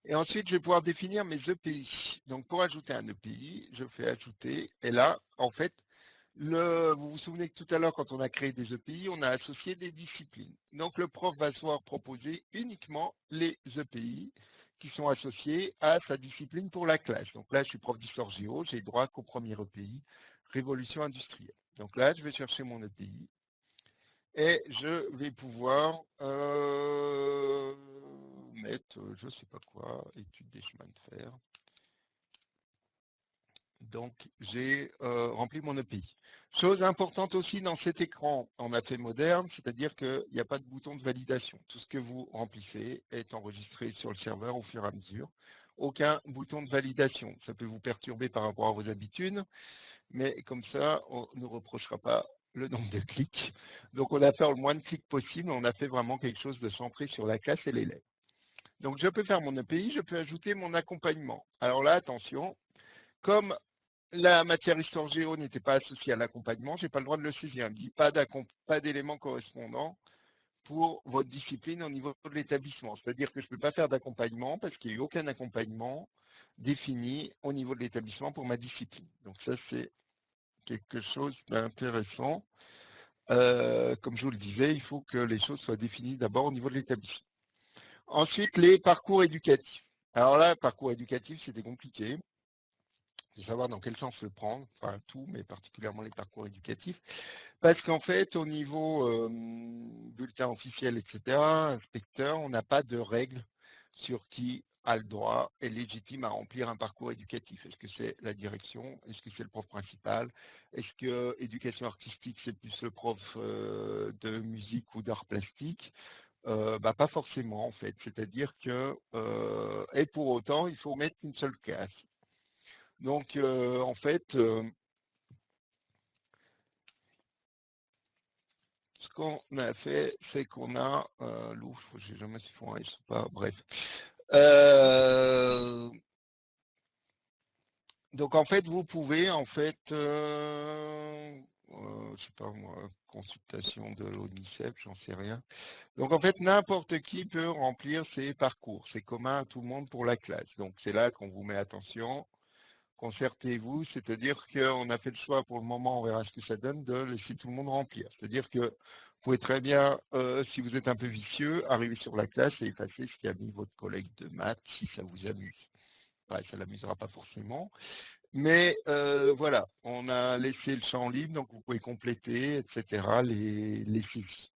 Et ensuite, je vais pouvoir définir mes EPI. Donc, pour ajouter un EPI, je fais ajouter. Et là, en fait, vous vous souvenez que tout à l'heure, quand on a créé des EPI, on a associé des disciplines. Donc, le prof va pouvoir proposer uniquement les EPI qui sont associés à sa discipline pour la classe. Donc là, je suis prof d'histoire géo, j'ai droit qu'au premier EPI, révolution industrielle. Donc là, je vais chercher mon EPI et je vais pouvoir mettre, je ne sais pas quoi, étude des chemins de fer. Donc, j'ai rempli mon EPI. Chose importante aussi dans cet écran en fait moderne, c'est-à-dire qu'il n'y a pas de bouton de validation. Tout ce que vous remplissez est enregistré sur le serveur au fur et à mesure. Aucun bouton de validation. Ça peut vous perturber par rapport à vos habitudes, mais comme ça, on ne reprochera pas le nombre de clics. Donc, on a fait le moins de clics possible. On a fait vraiment quelque chose de centré sur la classe et l'élève. Donc, je peux faire mon EPI, je peux ajouter mon accompagnement. Alors là, attention, comme la matière histoire géo n'était pas associée à l'accompagnement, je n'ai pas le droit de le saisir. Il me dit pas d'éléments correspondants pour votre discipline au niveau de l'établissement. C'est-à-dire que je ne peux pas faire d'accompagnement parce qu'il n'y a eu aucun accompagnement défini au niveau de l'établissement pour ma discipline. Donc ça, c'est quelque chose d'intéressant. Comme je vous le disais, il faut que les choses soient définies d'abord au niveau de l'établissement. Ensuite, les parcours éducatifs. Alors là, parcours éducatif, c'était compliqué de savoir dans quel sens le prendre, enfin tout, mais particulièrement les parcours éducatifs, parce qu'en fait, au niveau bulletin officiel, etc., inspecteur, on n'a pas de règles sur qui a le droit et légitime à remplir un parcours éducatif. Est-ce que c'est la direction? Est-ce que c'est le prof principal? Est-ce que éducation artistique, c'est plus le prof de musique ou d'art plastique? Pas forcément en fait. C'est-à-dire que, et pour autant, il faut mettre une seule case. Donc, en fait, ce qu'on a fait, c'est qu'on a, l'ouf, je ne sais jamais s'ils font un S ou pas, bref. Donc, en fait, vous pouvez, en fait, je sais pas moi, consultation de l'ONICEF, j'en sais rien. Donc, en fait, n'importe qui peut remplir ces parcours. C'est commun à tout le monde pour la classe. Donc, c'est là qu'on vous met attention. Concertez-vous, c'est-à-dire qu'on a fait le choix pour le moment, on verra ce que ça donne, de laisser tout le monde remplir. C'est-à-dire que vous pouvez très bien, si vous êtes un peu vicieux, arriver sur la classe et effacer ce qu'a mis votre collègue de maths, si ça vous amuse. Ouais, ça ne l'amusera pas forcément. Mais voilà, on a laissé le champ libre, donc vous pouvez compléter, etc., les saisies.